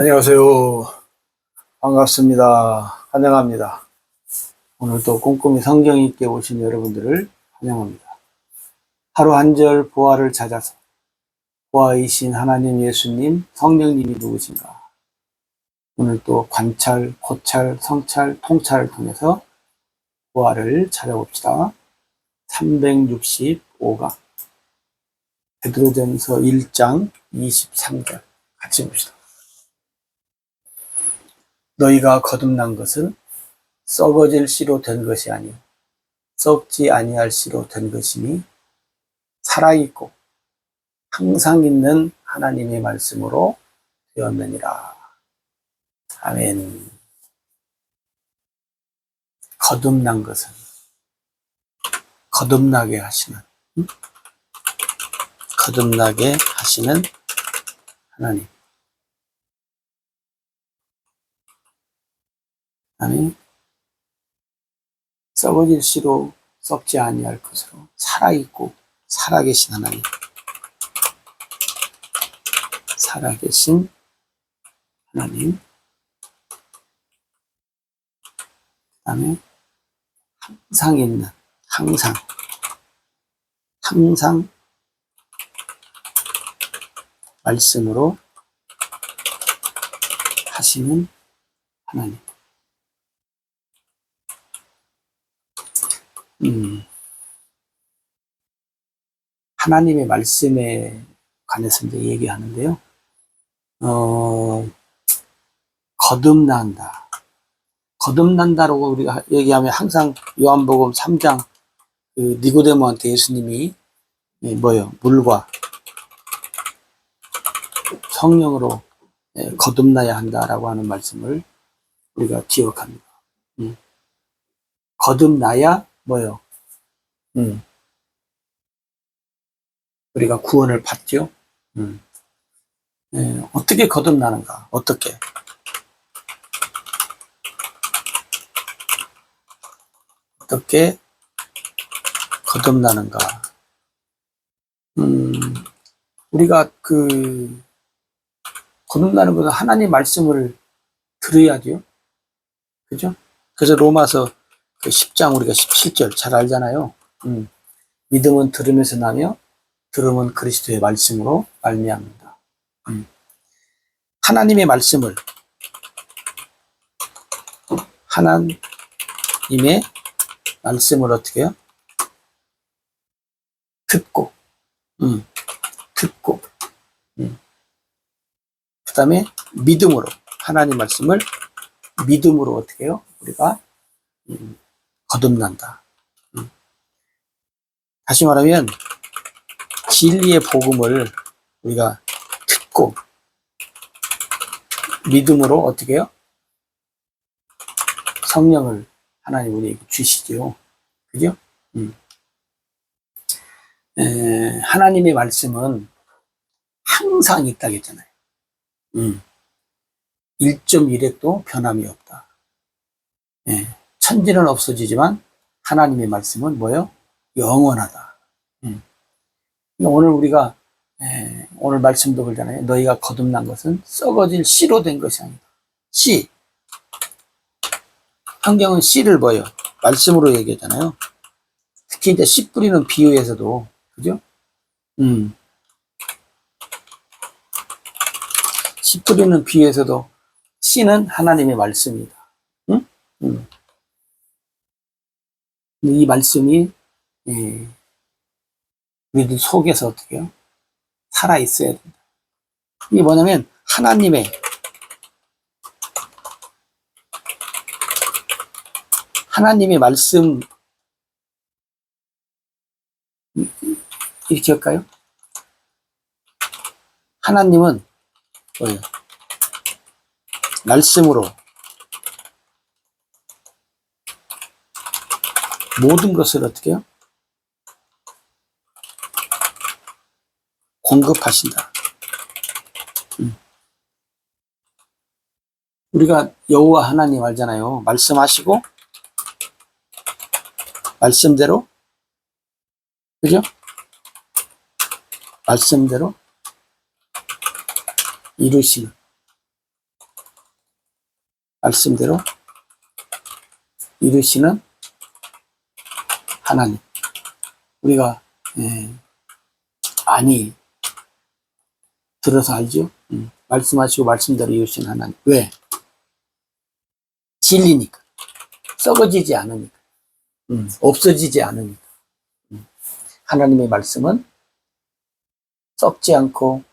안녕하세요. 반갑습니다. 환영합니다. 오늘도 꼼꼼히 성경 있게 오신 여러분들을 환영합니다. 하루 한 절 보화를 찾아서 보화이신 하나님 예수님, 성령님이 누구신가? 오늘 또 관찰, 고찰, 성찰, 통찰을 통해서 보화를 찾아봅시다. 365강 베드로전서 1장 23절 같이 봅시다. 너희가 거듭난 것은 썩어질 씨로 된 것이 아니요 썩지 아니할 씨로 된 것이니 살아있고 항상 있는 하나님의 말씀으로 되었느니라. 아멘. 거듭난 것은 거듭나게 하시는 거듭나게 하시는 하나님. 아멘. 썩어질 씨로 썩지 아니할 것으로 살아있고 살아계신 하나님. 살아계신 하나님. 그 다음에 항상 있는, 항상 말씀으로 하시는 하나님. 하나님의 말씀에 관해서 이제 얘기하는데요. 거듭난다. 거듭난다라고 우리가 얘기하면 항상 요한복음 3장 그 니고데모한테 예수님이 물과 성령으로 거듭나야 한다라고 하는 말씀을 우리가 기억합니다. 거듭나야 우리가 구원을 받죠. 어떻게 거듭나는가? 어떻게 거듭나는가? 우리가 거듭나는 것은 하나님 말씀을 들어야죠. 그죠? 그래서 로마서 10장 우리가 17절 잘 알잖아요. 믿음은 들으면서 나며 들음은 그리스도의 말씀으로 말미암는다. 하나님의 말씀을 어떻게 해요? 듣고 그 다음에 믿음으로 하나님 말씀을 믿음으로 어떻게 해요? 우리가 거듭난다. 다시 말하면 진리의 복음을 우리가 듣고 믿음으로 어떻게 해요? 성령을 하나님 우리에게 주시죠. 그죠? 하나님의 말씀은 항상 있다고 했잖아요. 1.1핵도 변함이 없다. 천지는 없어지지만 하나님의 말씀은 영원하다. 오늘 우리가 오늘 말씀도 그러잖아요. 너희가 거듭난 것은 썩어질 씨로 된 것이 아니다. 씨. 성경은 씨를 말씀으로 얘기하잖아요. 특히 이제 씨 뿌리는 비유에서도 그죠? 씨 뿌리는 비유에서도 씨는 하나님의 말씀이다. 이 말씀이 우리들 속에서 어떻게 해요? 살아 있어야 된다. 이게 뭐냐면 하나님의 말씀 이렇게 할까요? 하나님은 말씀으로 모든 것을 어떻게 해요? 공급하신다. 우리가 여호와 하나님 알잖아요. 말씀하시고 말씀대로 그죠? 말씀대로 이루시는 말씀대로 이루시는 하나님. 우리가 많이 들어서 알죠? 말씀하시고 말씀대로 이루시는 하나님. 왜? 진리니까. 썩어지지 않으니까. 없어지지 않으니까. 하나님의 말씀은 썩지 않고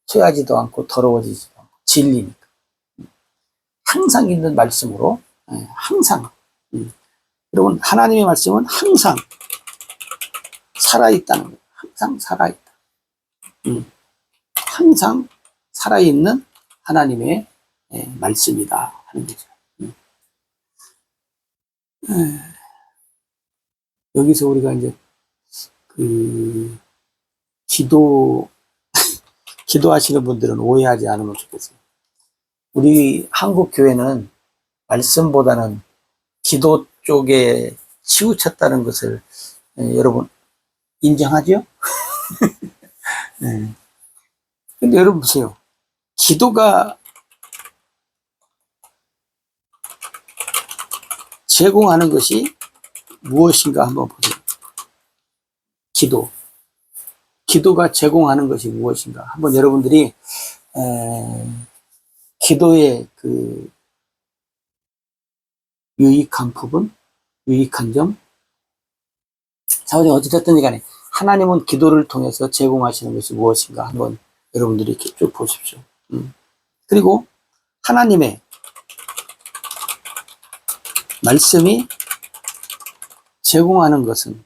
쇠하지도 않고 더러워지지도 않고 진리니까. 항상 있는 말씀으로 항상 여러분 하나님의 말씀은 항상 살아있다는 거예요. 항상 살아있다. 항상 살아있는 하나님의 말씀이다 하는 거죠. 여기서 우리가 이제 기도하시는 분들은 오해하지 않으면 좋겠어요. 우리 한국 교회는 말씀보다는 기도 쪽에 치우쳤다는 것을 여러분 인정하죠? 근데 여러분 보세요. 기도가 제공하는 것이 무엇인가 한번 보세요. 기도가 제공하는 것이 무엇인가 한번 여러분들이 기도의 그 유익한 부분, 유익한 점. 자, 어찌됐든 간에 하나님은 기도를 통해서 제공하시는 것이 무엇인가 한번 여러분들이 이렇게 쭉 보십시오. 그리고 하나님의 말씀이 제공하는 것은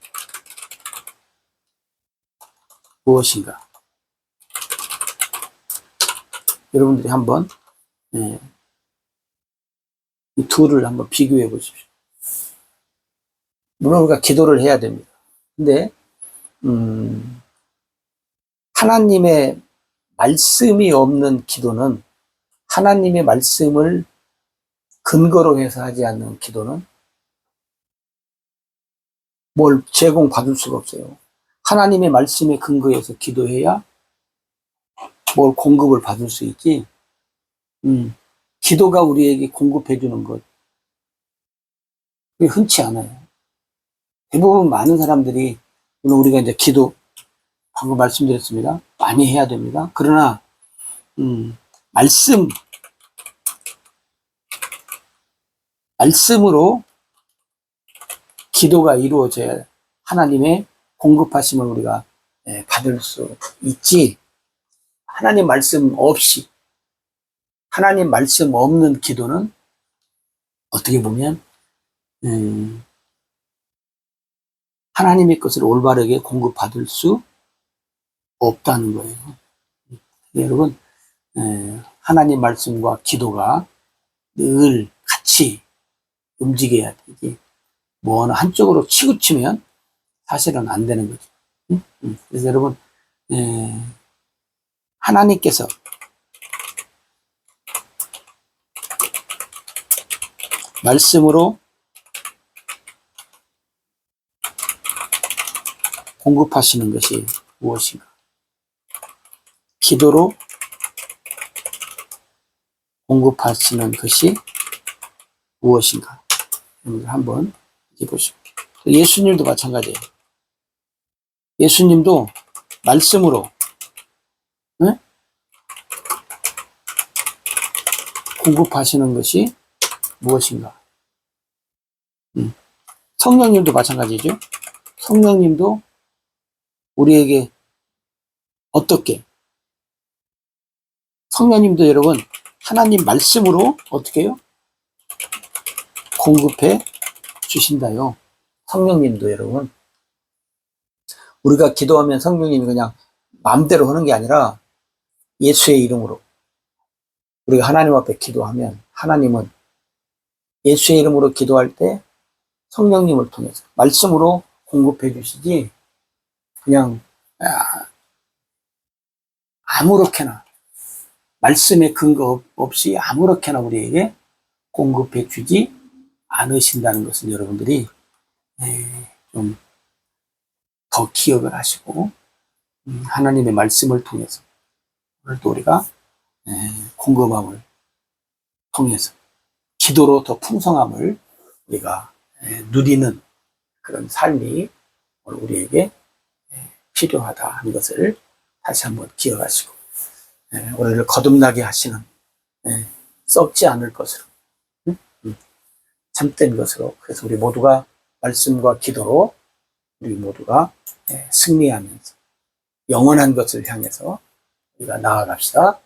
무엇인가? 여러분들이 한번 이 둘을 한번 비교해 보십시오. 물론 우리가 기도를 해야 됩니다. 근데 하나님의 말씀이 없는 기도는, 하나님의 말씀을 근거로 해서 하지 않는 기도는 뭘 제공받을 수가 없어요. 하나님의 말씀에 근거해서 기도해야 뭘 공급을 받을 수 있지. 기도가 우리에게 공급해 주는 것, 그게 흔치 않아요. 대부분 많은 사람들이, 물론 우리가 이제 기도 방금 말씀드렸습니다. 많이 해야 됩니다. 그러나 말씀으로 기도가 이루어져야 하나님의 공급하심을 우리가 받을 수 있지. 하나님 말씀 없이, 하나님 말씀 없는 기도는 어떻게 보면 하나님의 것을 올바르게 공급받을 수 없다는 거예요. 여러분, 하나님 말씀과 기도가 늘 같이 움직여야 되지. 뭐 어느 한쪽으로 치우치면 사실은 안 되는 거죠. 그래서 여러분, 하나님께서 말씀으로 공급하시는 것이 무엇인가? 기도로 공급하시는 것이 무엇인가? 한번 보시고. 예수님도 마찬가지예요. 예수님도 말씀으로 공급하시는 것이 무엇인가? 성령님도 마찬가지죠. 성령님도 우리에게 어떻게? 성령님도 여러분 하나님 말씀으로 어떻게 해요? 공급해 주신다요. 성령님도 여러분, 우리가 기도하면 성령님이 그냥 마음대로 하는 게 아니라 예수의 이름으로 우리가 하나님 앞에 기도하면 하나님은 예수의 이름으로 기도할 때 성령님을 통해서 말씀으로 공급해 주시지, 그냥 아무렇게나 말씀의 근거 없이 아무렇게나 우리에게 공급해 주지 않으신다는 것을 여러분들이 좀 더 기억을 하시고, 하나님의 말씀을 통해서 오늘도 우리가 공급함을 통해서 기도로 더 풍성함을 우리가 누리는 그런 삶이 오늘 우리에게 필요하다 하는 것을 다시 한번 기억하시고, 우리를 거듭나게 하시는, 썩지 않을 것으로, 참된 것으로, 그래서 우리 모두가 말씀과 기도로 우리 모두가 승리하면서 영원한 것을 향해서 우리가 나아갑시다.